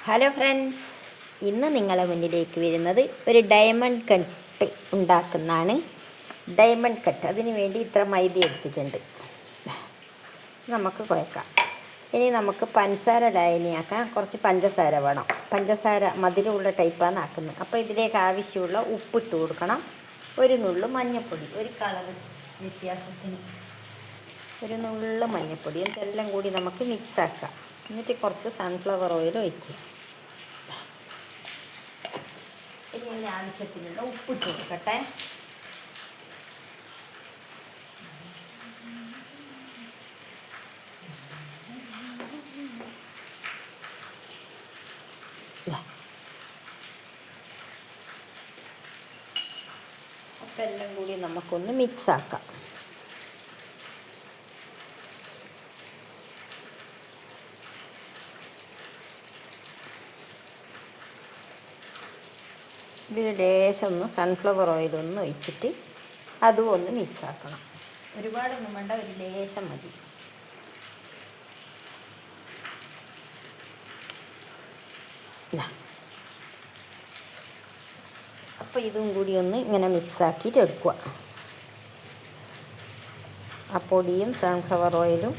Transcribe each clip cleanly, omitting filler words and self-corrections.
Hello friends, ഇന്ന് നിങ്ങളെ മുന്നിലേക്ക് വരുന്നത് ഒരു ഡയമണ്ട് കട്ട് ഉണ്ടാക്കുന്നതാണ്. ഡയമണ്ട് കട്ട് അതിന് വേണ്ടി ഇത്ര മൈദ എടുത്തിട്ടുണ്ട്. നമുക്ക് കുഴക്കാം. ഇനി നമുക്ക് പഞ്ചസാര ലായനിയാക്കാൻ കുറച്ച് പഞ്ചസാര വേണം. പഞ്ചസാര മധുരമുള്ള ടൈപ്പാണ് ആക്കുന്നത്. അപ്പോൾ ഇതിലേക്ക് ആവശ്യമുള്ള ഉപ്പിട്ട് കൊടുക്കണം. ഒരു നുള്ളു മഞ്ഞൾപ്പൊടി, ഒരു കളർ വ്യത്യാസത്തിന് ഒരു നുള്ളു മഞ്ഞൾപ്പൊടി. ഇതെല്ലാം കൂടി നമുക്ക് മിക്സാക്കാം. എന്നിട്ട് കുറച്ച് സൺഫ്ലവർ ഓയിൽ ഒഴിക്കുക. ഇനി അതിന് ആവശ്യത്തിനുള്ള ഉപ്പിട്ട് കൊടുക്കട്ടെ. അപ്പം എല്ലാം കൂടി നമുക്കൊന്ന് മിക്സാക്കാം. ഇതിൽ ലേശം ഒന്ന് സൺഫ്ലവർ ഓയിലൊന്ന് ഒഴിച്ചിട്ട് അതും ഒന്ന് മിക്സാക്കണം. ഒരുപാടൊന്നും വേണ്ട, ഒരു ലേശം മതി. അപ്പോൾ ഇതും കൂടി ഒന്ന് ഇങ്ങനെ മിക്സാക്കിയിട്ട് എടുക്കുക. ആ പൊടിയും സൺഫ്ലവർ ഓയിലും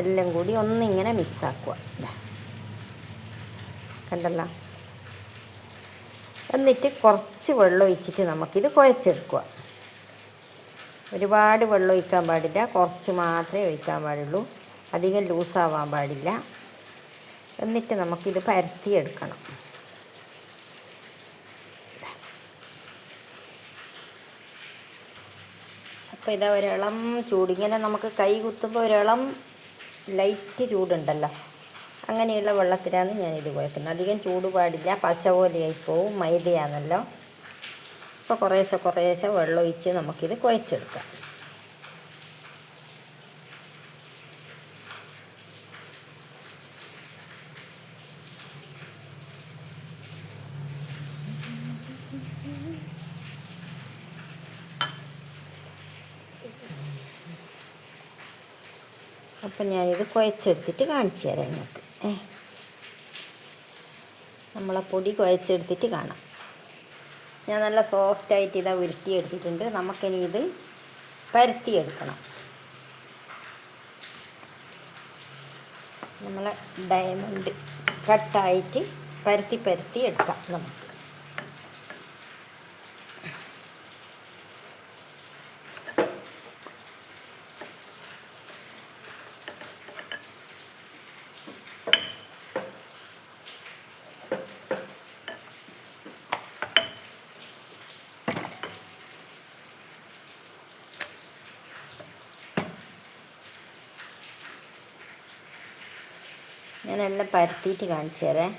എല്ലാം കൂടി ഒന്നിങ്ങനെ മിക്സാക്കുക. കണ്ടല്ലോ. എന്നിട്ട് കുറച്ച് വെള്ളം ഒഴിച്ചിട്ട് നമുക്കിത് കുഴച്ചെടുക്കുക. ഒരുപാട് വെള്ളം ഒഴിക്കാൻ പാടില്ല, കുറച്ച് മാത്രമേ ഒഴിക്കാൻ പാടുള്ളൂ. അധികം ലൂസാവാൻ പാടില്ല. എന്നിട്ട് നമുക്കിത് പരത്തിയെടുക്കണം. അപ്പോൾ ഇതാ ഒരിളം ചൂട്, ഇങ്ങനെ നമുക്ക് കൈ കുത്തുമ്പോൾ ഒരിളം ലൈറ്റ് ചൂടുണ്ടല്ലോ, അങ്ങനെയുള്ള വെള്ളത്തിലാണ് ഞാനിത് കുഴക്കുന്നത്. അധികം ചൂട് പാടില്ല, പശ പോലെയായി പോവും, മൈദയാണല്ലോ. അപ്പോൾ കുറേശ്ശെ വെള്ളം ഒഴിച്ച് നമുക്കിത് കുഴച്ചെടുക്കാം. അപ്പം ഞാനിത് കുഴച്ചെടുത്തിട്ട് കാണിച്ചു തരാം നിങ്ങൾക്ക്. നമ്മളെ പൊടി കുഴച്ചെടുത്തിട്ട് കാണാം. ഞാൻ നല്ല സോഫ്റ്റായിട്ട് ഇതാ ഉരുട്ടിയെടുത്തിട്ടുണ്ട്. നമുക്കിനി ഇത് പരത്തിയെടുക്കണം. നമ്മളെ ഡയമണ്ട് കട്ടായിട്ട് പരത്തി എടുക്കാം നമുക്ക്. ഞാനെല്ലാം പരത്തിയിട്ട് കാണിച്ചു തരാം.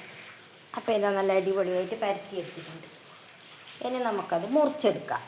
അപ്പോൾ ഇതാ നല്ല അടിപൊളിയായിട്ട് പരത്തിയെടുത്തിട്ടുണ്ട്. ഇനി നമുക്കത് മുറിച്ചെടുക്കാം.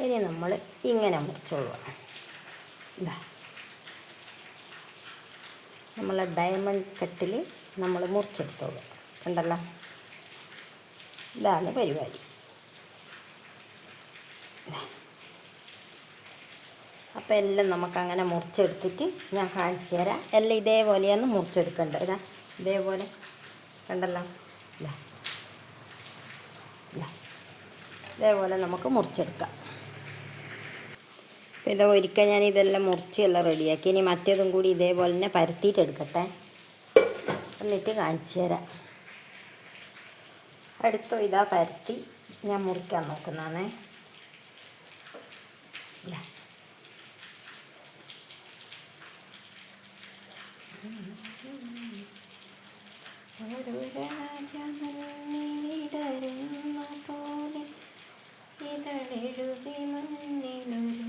ഇനി നമ്മൾ ഇങ്ങനെ മുറിച്ചോളുക. നമ്മളെ ഡയമണ്ട് കട്ടിൽ നമ്മൾ മുറിച്ചെടുത്തോളുക. കണ്ടല്ലോ, ഇതാണ് പരിപാടി. അപ്പോൾ എല്ലാം നമുക്കങ്ങനെ മുറിച്ചെടുത്തിട്ട് ഞാൻ കാണിച്ചു തരാം. എല്ലാം ഇതേപോലെയാണ് മുറിച്ചെടുക്കേണ്ടത്. ഇതേപോലെ കണ്ടല്ലോ, ഇതേപോലെ നമുക്ക് മുറിച്ചെടുക്കാം. അപ്പോൾ ഇതാ ഒരിക്കൽ ഞാൻ ഇതെല്ലാം മുറിച്ച് എല്ലാം റെഡിയാക്കി. ഇനി മറ്റേതും കൂടി ഇതേപോലെ തന്നെ പരത്തിയിട്ടെടുക്കട്ടെ, എന്നിട്ട് കാണിച്ചു തരാം. അടുത്തോ ഇതാ പരത്തി ഞാൻ മുറിക്കാൻ നോക്കുന്നതാണേ. ഒരു രാജമല്ലിടരുന്ന പോലെ ഇതളെഴുതി മണ്ണിലൊരു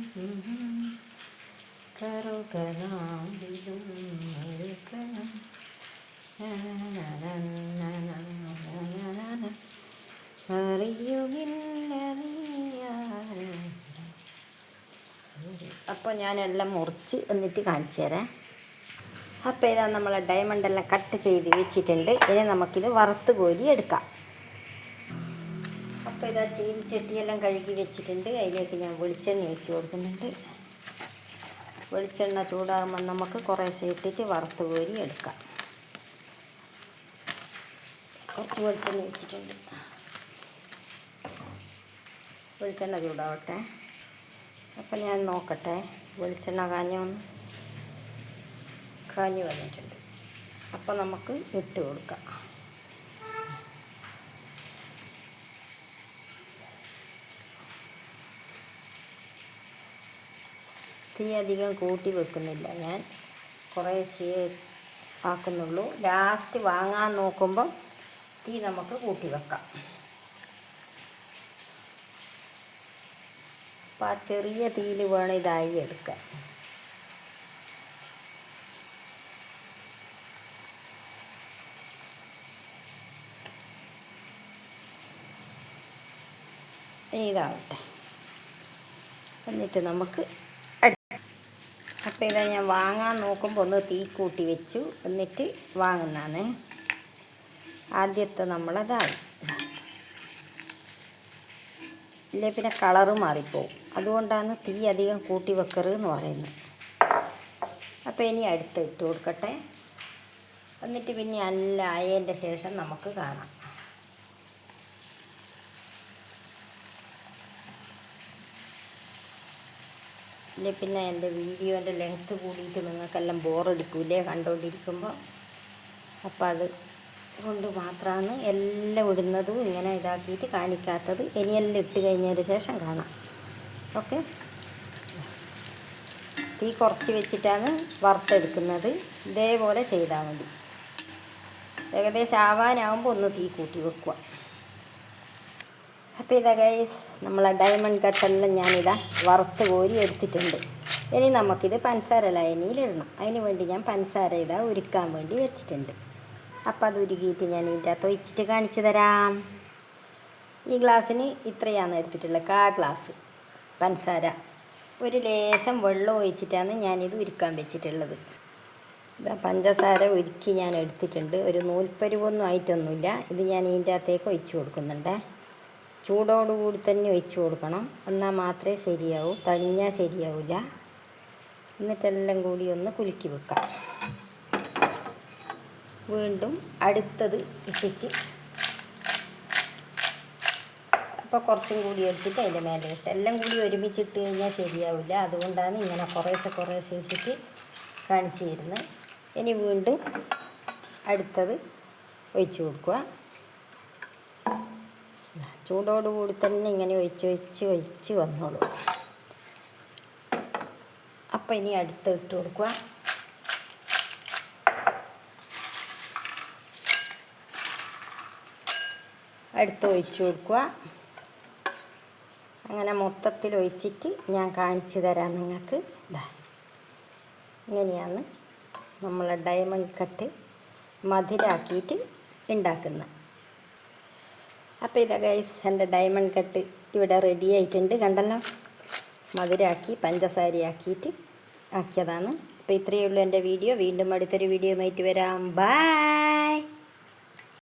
കറുകനാളിലും ഒരുക്കണം. അറിയുമില്ല അപ്പോൾ ഞാനെല്ലാം മുറിച്ച് എന്നിട്ട് കാണിച്ചു തരാം. അപ്പോൾ ഇതാ നമ്മളെ ഡയമണ്ട് എല്ലാം കട്ട് ചെയ്ത് വെച്ചിട്ടുണ്ട്. ഇനി നമുക്കിത് വറുത്ത് കോരി എടുക്കാം. അപ്പോൾ ഇതാ ചീനിച്ചട്ടിയെല്ലാം കഴുകി വെച്ചിട്ടുണ്ട്. അതിലേക്ക് ഞാൻ വെളിച്ചെണ്ണ ഒഴിച്ച് കൊടുക്കുന്നുണ്ട്. വെളിച്ചെണ്ണ ചൂടാകുമ്പോൾ നമുക്ക് കുറേശ്ശെ ഇട്ടിട്ട് വറുത്ത് കോരി എടുക്കാം. കുറച്ച് വെളിച്ചെണ്ണ വെച്ചിട്ടുണ്ട്. വെളിച്ചെണ്ണ ചൂടാവട്ടെ. അപ്പം ഞാൻ നോക്കട്ടെ, വെളിച്ചെണ്ണ കാഞ്ഞു വന്നിട്ടുണ്ട്. അപ്പം നമുക്ക് ഇട്ട് കൊടുക്കാം. തീ അധികം കൂട്ടി വെക്കുന്നില്ല, ഞാൻ കുറേശ്ശേ ആക്കുന്നുള്ളൂ. ലാസ്റ്റ് വാങ്ങാൻ നോക്കുമ്പോൾ തീ നമുക്ക് കൂട്ടി വെക്കാം. അപ്പോൾ ആ ചെറിയ തീയിൽ വേണം ഇതായി എടുക്കാൻ. ഇനി ഇതാവട്ടെ, എന്നിട്ട് നമുക്ക് അപ്പോൾ ഇതാ ഞാൻ വാങ്ങാൻ നോക്കുമ്പോൾ ഒന്ന് തീ കൂട്ടി വെച്ചു, എന്നിട്ട് വാങ്ങുന്നതാണ്. ആദ്യത്തെ നമ്മളതായി ഇല്ലേ പിന്നെ കളറ് മാറിപ്പോവും. അതുകൊണ്ടാണ് തീ അധികം കൂട്ടി വെക്കരുതെന്ന് പറയുന്നത്. അപ്പോൾ ഇനി അടുത്ത് ഇട്ട് കൊടുക്കട്ടെ. എന്നിട്ട് പിന്നെ എല്ലാം ആയതിൻ്റെ ശേഷം നമുക്ക് കാണാം. ഇല്ലേ പിന്നെ എൻ്റെ വീഡിയോൻ്റെ ലെങ്ത്ത് കൂടിയിട്ട് നിങ്ങൾക്കെല്ലാം ബോറടിക്കൂലേ കണ്ടുകൊണ്ടിരിക്കുമ്പോൾ. അപ്പോൾ അത് കൊണ്ട് മാത്രമാണ് എല്ലാം ഇടുന്നതും ഇങ്ങനെ ഇതാക്കിയിട്ട് കാണിക്കാത്തത്. ഇനിയെല്ലാം ഇട്ട് കഴിഞ്ഞതിന് ശേഷം കാണാം. ഓക്കെ, തീ കുറച്ച് വെച്ചിട്ടാണ് വറുത്തെടുക്കുന്നത്. ഇതേപോലെ ചെയ്താൽ മതി. ഏകദേശം ആവാനാവുമ്പോൾ ഒന്ന് തീ കൂട്ടി വെക്കുക. അപ്പോൾ ഇതാ ഗൈസ്, നമ്മളെ ഡയമണ്ട് കട്ടെല്ലാം ഞാനിതാ വറുത്ത് കോരി എടുത്തിട്ടുണ്ട്. ഇനി നമുക്കിത് പഞ്ചസാര ലായനിയിലിടണം. അതിന് വേണ്ടി ഞാൻ പഞ്ചസാര ഇതാ ഉരുക്കാൻ വേണ്ടി വെച്ചിട്ടുണ്ട്. അപ്പോൾ അത് ഉരുകിയിട്ട് ഞാൻ ഇതിൻ്റെ അകത്ത് ഒഴിച്ചിട്ട് കാണിച്ചു തരാം. ഈ ഗ്ലാസ്സിന് ഇത്രയാണ് എടുത്തിട്ടുള്ളത്, 1/4 ഗ്ലാസ് പഞ്ചസാര. ഒരു ലേശം വെള്ളം ഒഴിച്ചിട്ടാണ് ഞാനിത് ഉരുക്കാൻ വെച്ചിട്ടുള്ളത്. ഇതാ പഞ്ചസാര ഉരുക്കി ഞാൻ എടുത്തിട്ടുണ്ട്. ഒരു നൂൽപ്പരുവൊന്നും ആയിട്ടൊന്നുമില്ല. ഇത് ഞാൻ ഇതിൻ്റെ അകത്തേക്ക് ഒഴിച്ചു കൊടുക്കുന്നുണ്ട്. ചൂടോടുകൂടി തന്നെ ഒഴിച്ചു കൊടുക്കണം, എന്നാൽ മാത്രമേ ശരിയാവൂ. തണിഞ്ഞാൽ ശരിയാവില്ല. എന്നിട്ടെല്ലാം കൂടി ഒന്ന് കുലുക്കി വെക്കാം. വീണ്ടും അടുത്തത് ഇട്ടിട്ട് അപ്പോൾ കുറച്ചും കൂടി എടുത്തിട്ട് അതിൻ്റെ മേലെ ഇട്ട് എല്ലാം കൂടി ഒരുമിച്ചിട്ട് കഴിഞ്ഞാൽ ശരിയാവില്ല. അതുകൊണ്ടാണ് ഇങ്ങനെ കുറേശ്ശെ ഇട്ടിട്ട് കാണിച്ചു തരുന്നത്. ഇനി വീണ്ടും അടുത്തത് ഒഴിച്ചു കൊടുക്കുക. ചൂടോടുകൂടി തന്നെ ഇങ്ങനെ ഒഴിച്ച് വന്നോളൂ. അപ്പം ഇനി അടുത്ത് ഇട്ട് കൊടുക്കുക. അടുത്ത് ഒഴിച്ച് കൊടുക്കുക. അങ്ങനെ മൊത്തത്തിൽ ഒഴിച്ചിട്ട് ഞാൻ കാണിച്ചു തരാം നിങ്ങൾക്ക്. ഇതാ ഇങ്ങനെയാണ് നമ്മളെ ഡയമണ്ട് കട്ട് മധുരാക്കിയിട്ട് ഉണ്ടാക്കുന്നത്. അപ്പോൾ ഇതാ ഗൈസ്, എൻ്റെ ഡയമണ്ട് കട്ട് ഇവിടെ റെഡി ആയിട്ടുണ്ട്. കണ്ടല്ലോ, മധുരാക്കി പഞ്ചസാരയാക്കിയിട്ട് ആക്കിയതാണ്. അപ്പോൾ ഇത്രയേ ഉള്ളൂ എൻ്റെ വീഡിയോ. വീണ്ടും അടുത്തൊരു വീഡിയോയുമായിട്ട് വരാം. ബൈ.